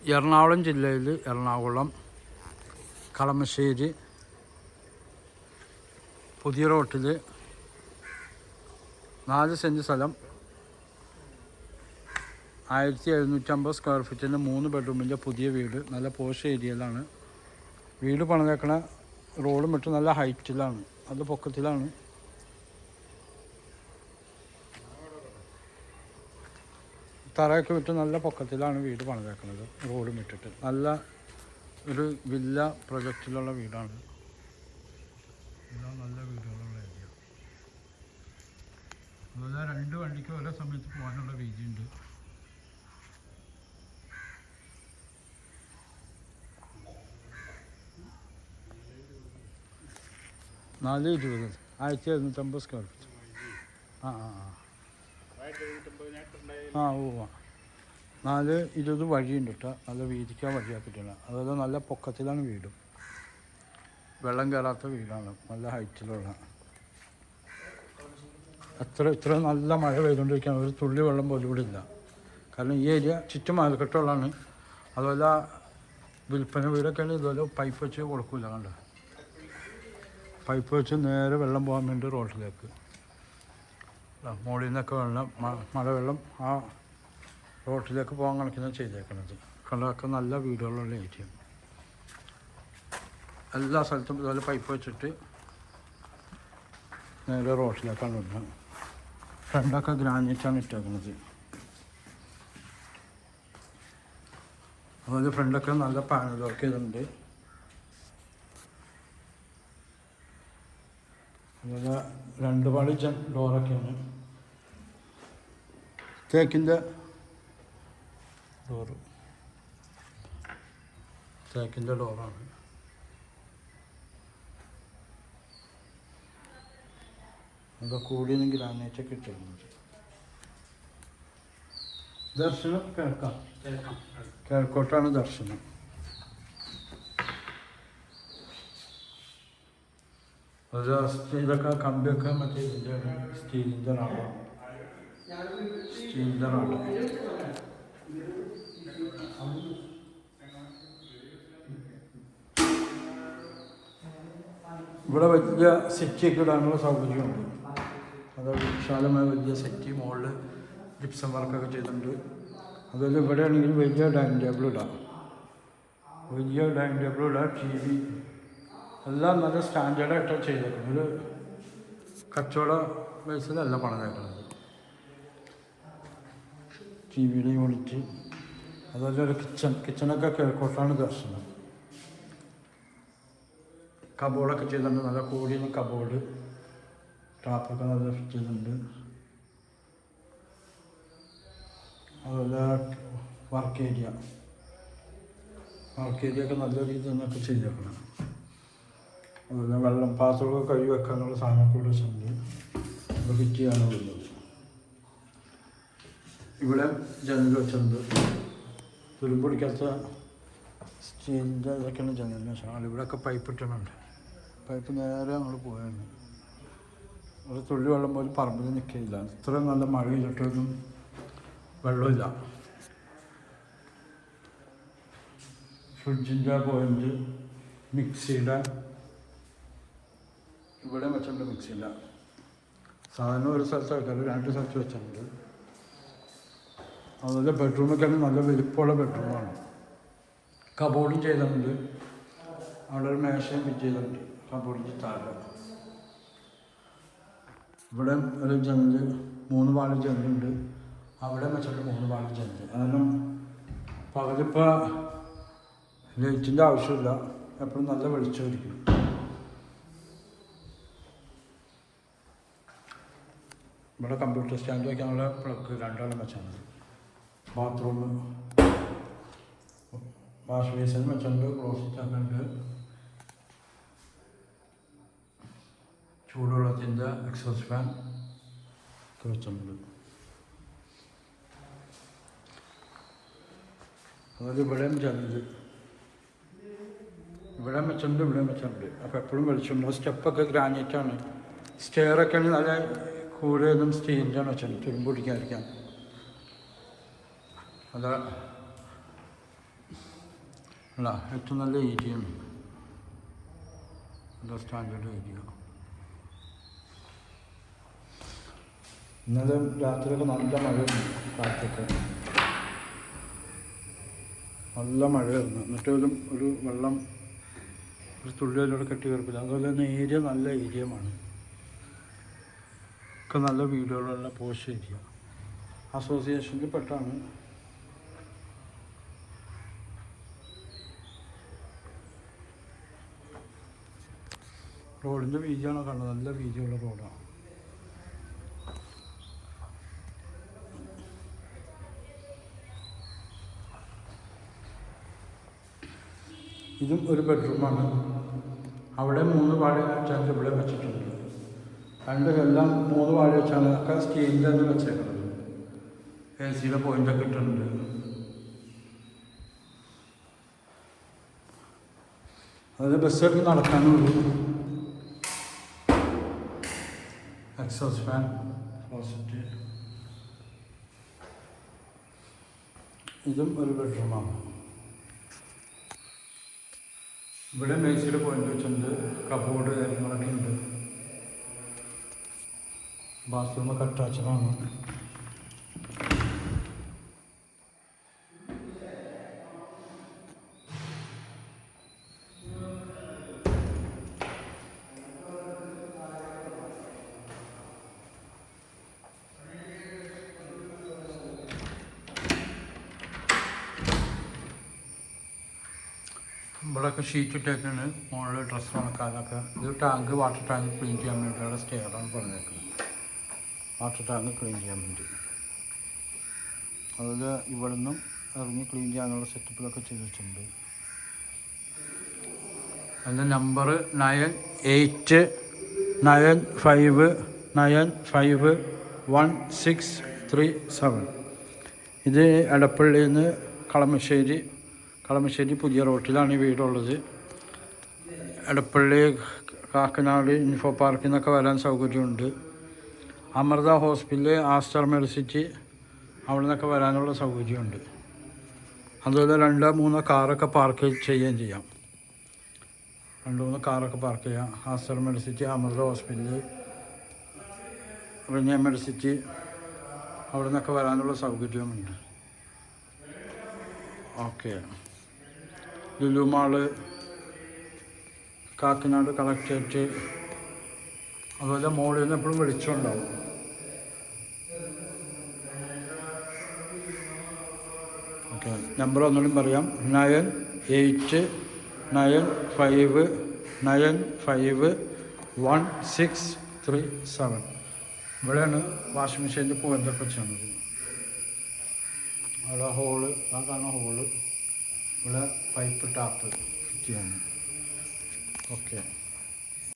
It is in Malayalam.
എറണാകുളം ജില്ലയിൽ എറണാകുളം കളമശ്ശേരി പുതിയ റോട്ടിൽ 4 സെൻറ്റ് സ്ഥലം 1750 സ്ക്വയർ ഫീറ്റിൻ്റെ 3 ബെഡ്റൂമിൻ്റെ പുതിയ വീട്. നല്ല പോഷ് ഏരിയയിലാണ് വീട് പണിതേക്കണ. റോഡും വിട്ട് നല്ല ഹൈറ്റിലാണ്, നല്ല പൊക്കത്തിലാണ്. തറയൊക്കെ വിട്ട് നല്ല പൊക്കത്തിലാണ് വീട് പണിതേക്കുന്നത്. റോഡും വിട്ടിട്ട് നല്ല ഒരു വില്ല പ്രൊജക്റ്റിലുള്ള വീടാണ്. എല്ലാം നല്ല വീടുകളുള്ള ഏരിയ. അതുപോലെ 2 വണ്ടിക്ക് ഒരേ സമയത്ത് പോകാനുള്ള വീതിയുണ്ട്. നാല് 20 1750 സ്ക്വയർ ഫീറ്റ്. ഓ 420 വഴിയുണ്ട് കേട്ടോ. നല്ല വീതിക്കാൻ വഴിയാക്കിയിട്ടാണ്. അതുപോലെ നല്ല പൊക്കത്തിലാണ് വീടും. വെള്ളം കയറാത്ത വീടാണ്, നല്ല ഹൈറ്റിലുള്ള. ഇത്ര നല്ല മഴ പെയ്തുകൊണ്ടിരിക്കുകയാണ്. ഒരു തുള്ളി വെള്ളം പോലും ഇവിടെ ഇല്ല. കാരണം ഈ ഏരിയ ചുറ്റും മലക്കെട്ടുള്ളതാണ്. അതുപോലെ വിൽപ്പന വീടൊക്കെയാണ് ഇതുപോലെ പൈപ്പ് വെച്ച് കൊടുക്കില്ല. കണ്ട പൈപ്പ് വെച്ച് നേരെ വെള്ളം പോകാൻ വേണ്ടി റോഡിലേക്ക്, മുകളിൽ നിന്നൊക്കെ വെള്ളം മഴവെള്ളം ആ റോട്ടിലേക്ക് പോകാൻ കണക്കിനാണ് ചെയ്തേക്കുന്നത്. കണ്ടൊക്കെ നല്ല വീടുകളുള്ള ഏരിയ. എല്ലാ സ്ഥലത്തും ഇതുപോലെ പൈപ്പ് വെച്ചിട്ട് നേരെ റോട്ടിലേക്കാണ് വരുന്നത്. ഫ്രണ്ടൊക്കെ ഗ്രാനൈറ്റാണ് ഇട്ടേക്കുന്നത്. അതുപോലെ ഫ്രണ്ടൊക്കെ നല്ല പാനൽ വർക്ക് ചെയ്തിട്ടുണ്ട്. അതുപോലെ 2 പാളി ഡോറൊക്കെയാണ്. തേക്കിൻ്റെ ഡോറാണ്. അത് കൂടിയും ഗ്രാനൈറ്റൊക്കെ ഇട്ടിരുന്നത്. ദർശനം കിഴക്കോട്ടാണ് ദർശനം. അത് ഇതൊക്കെ കമ്പിയൊക്കെ മറ്റേ ഇതിൻ്റെ സ്റ്റീലിൻ്റെ നാടാണ്. ഇവിടെ വലിയ സെറ്റിയൊക്കെ ഇടാനുള്ള സൗകര്യമുണ്ട്. അത് വിശാലമായ വലിയ സെറ്റി, മുകളിൽ ജിപ്സം വർക്കൊക്കെ ചെയ്തിട്ടുണ്ട്. അതുപോലെ ഇവിടെ ആണെങ്കിൽ വലിയ ഡൈനിങ് ടേബിൾ ഇടാം. TV എല്ലാം നല്ല സ്റ്റാൻഡേർഡായിട്ടാണ് ചെയ്തേക്കുന്നത്. ഒരു കച്ചവട ബേസിലല്ല പണിതേക്കുന്നത്. TVയുടെ യൂണിറ്റ്, അതുപോലെ ഒരു കിച്ചണൊക്കെ കിഴക്കോട്ടാണ് ദർശനം. കബോർഡൊക്കെ ചെയ്തിട്ടുണ്ട്. നല്ല കൂടിയ കബോർഡ്, ടാപ്പൊക്കെ നല്ല ഫിറ്റ് ചെയ്തിട്ടുണ്ട്. അതുപോലെ വർക്ക് ഏരിയ ഒക്കെ നല്ല രീതിയിൽ നിന്നൊക്കെ ചെയ്തേക്കണം. അതുപോലെ വെള്ളം പാത്രമൊക്കെ കഴുകി വെക്കാനുള്ള സാധനമൊക്കെ ഇവിടെ വെച്ചിട്ടുണ്ട്. അത് ഫിറ്റ് ചെയ്യാനുള്ളത്. ഇവിടെ ജനൽ വെച്ചിട്ടുണ്ട്. തുരുമ്പ് പിടിക്കാത്ത സ്റ്റീലിൻ്റെ ഇതൊക്കെയാണ് ജനലിന് വെച്ചാൽ. ഇവിടെയൊക്കെ പൈപ്പ് ഇട്ടിട്ടുണ്ട്. പൈപ്പ് നേരെ നമ്മൾ പോയാണ്. ഒരു തുള്ളി വെള്ളം പോലും പറമ്പിൽ നിൽക്കില്ല. ഇത്രയും നല്ല മഴ പെയ്തിട്ടൊന്നും വെള്ളമില്ല. ഫ്രിഡ്ജിൻ്റെ പോയിൻ്റ്, മിക്സിയുടെ ഇവിടെ വെച്ചിട്ടുണ്ട്. മിക്സിയില്ല സാധനം ഒരു സ്ഥലത്ത് വെക്കാറ്, 2 സ്ഥലത്ത് വെച്ചിട്ടുണ്ട്. അതുപോലെ ബെഡ്റൂമൊക്കെയാണ് നല്ല വലിപ്പമുള്ള ബെഡ്റൂമാണ്. കബോർഡും ചെയ്തിട്ടുണ്ട്. അവിടെ ഒരു മേശയും ഫിറ്റ് ചെയ്തിട്ടുണ്ട് കബോർഡിൻ്റെ താഴെ. ഇവിടെ ഒരു ജനൽ, 3 പാളി ജനലുണ്ട്. അവിടെ വെച്ചിട്ട് 3 പാളി ജനൽ. കാരണം പകലിപ്പോൾ ലൈറ്റിൻ്റെ ആവശ്യമില്ല, എപ്പോഴും നല്ല വെളിച്ചമായിരിക്കും. ഇവിടെ കമ്പ്യൂട്ടർ സ്റ്റാൻഡ് വയ്ക്കാനുള്ള പ്ലഗ് 2 വെച്ചാണ്. ബാത്റൂം, വാഷ് ബേസിൻ വെച്ചിട്ടുണ്ട്. ക്ലോസറ്റ് ഉണ്ട്. ചൂടുവെള്ളത്തിൻ്റെ എക്സോസ്റ്റ് ഫാൻ ഒക്കെ വെച്ചിട്ടുണ്ട്. അതുപോലെ ഇവിടെയും ജനൽ ഇവിടെ വെച്ചിട്ടുണ്ട്. അപ്പോൾ എപ്പോഴും വെളിച്ചുണ്ട്. സ്റ്റെപ്പൊക്കെ ഗ്രാനൈറ്റാണ്. സ്റ്റെയറൊക്കെ നല്ല കൂടുതലും സ്റ്റീലിൻ്റെ വെച്ചിട്ടുണ്ട്, തുരുമ്പ് പിടിക്കാതിരിക്കാൻ. അത് അല്ല ഏറ്റവും നല്ല ഏരിയയാണ്, നല്ല സ്റ്റാൻഡേർഡ് ഏരിയ. ഇന്നലെ രാത്രിയൊക്കെ നല്ല മഴയായിരുന്നു, കാറ്റൊക്കെ നല്ല മഴയായിരുന്നു. എന്നിട്ടും ഒരു വെള്ളം ഒരു തുള്ളിയിലൂടെ കെട്ടി കിടപ്പില്ല. അതുപോലെ തന്നെ ഏരിയ നല്ല ഏരിയമാണ്, ഒക്കെ നല്ല വീടുകളുള്ള പോഷ് ഏരിയ. അസോസിയേഷനിൽ പെട്ടാണ്. റോഡിൻ്റെ വീതിയാണോ കാണുന്നത്, നല്ല വീതിയുള്ള റോഡാണ്. ഇതും ഒരു ബെഡ്റൂമാണ്. അവിടെ 3 വാഴ വെച്ചാൽ ഇവിടെ വെച്ചിട്ടുണ്ട്. എല്ലാം 3 വാഴ വെച്ചാണ്, ഒക്കെ സ്റ്റീലിൻ്റെ തന്നെ വെച്ചേക്കുന്നത്. AC-യുടെ പോയിൻ്റൊക്കെ ഇട്ടിട്ടുണ്ട്. അതിൽ ബസ്സൊക്കെ നടക്കാനുള്ളൂ. Exhaust fan, closet. ഇതും ഒരു ബെഡ്റൂമാണ്. ഇവിടെ AC-യുടെ പോയിൻ്റ് വെച്ചിട്ടുണ്ട്, കബോർഡ് കാര്യങ്ങളൊക്കെ ഉണ്ട്. ബാത്റൂമൊക്കെ അറ്റാച്ചഡാണ്. ഇവിടെയൊക്കെ ഷീറ്റ് ഇട്ടേക്കാണ് മുകളിൽ ഡ്രസ്സ് ഉണക്കാനൊക്കെ. ഇത് ടാങ്ക്, വാട്ടർ ടാങ്ക് ക്ലീൻ ചെയ്യാൻ വേണ്ടിയുള്ള സ്റ്റെയറാണ് പറഞ്ഞേക്കുന്നത്. വാട്ടർ ടാങ്ക് ക്ലീൻ ചെയ്യാൻ വേണ്ടി. അതുപോലെ ഇവിടെ നിന്നും ഇറങ്ങി ക്ലീൻ ചെയ്യാനുള്ള സെറ്റപ്പിലൊക്കെ ചെയ്ത് വെച്ചിട്ടുണ്ട്. അതിൻ്റെ നമ്പർ 9895951637. ഇത് എടപ്പള്ളിയിൽ നിന്ന് കളമശ്ശേരി പുതിയ റോട്ടിലാണ് ഈ വീടുള്ളത്. എടപ്പള്ളി കാക്കനാട് ഇൻഫോ പാർക്കിൽ നിന്നൊക്കെ വരാൻ സൗകര്യമുണ്ട്. അമൃത ഹോസ്പിറ്റൽ, ആസ്റ്റർ മെഡിസിറ്റി അവിടെ നിന്നൊക്കെ വരാനുള്ള സൗകര്യമുണ്ട്. അതുപോലെ 2-3 കാറൊക്കെ പാർക്ക് ചെയ്യുകയും ചെയ്യാം. 2-3 കാറൊക്കെ പാർക്ക് ചെയ്യാം. Aster medicity, Amrita hospital, Renai medicity അവിടെ നിന്നൊക്കെ വരാനുള്ള സൗകര്യമുണ്ട്. Okay. Lulu mall, Kakkanad collectorate, അതുപോലെ മോളിൽ നിന്ന് എപ്പോഴും വെളിച്ചമുണ്ടാവും. ഓക്കെ. നമ്പർ ഒന്നുകൂടി പറയാം, 9895951637. ഇവിടെയാണ് വാഷിംഗ് മെഷീൻ്റെ പോയിൻ്റൊക്കെ വെച്ചത്. അവിടെ ഹോള്, ആ കാണുന്ന ഹോള്, ഇവിടെ പൈപ്പ് ടാപ്പ് ഫിറ്റ് ചെയ്യുന്നു. ഓക്കെ.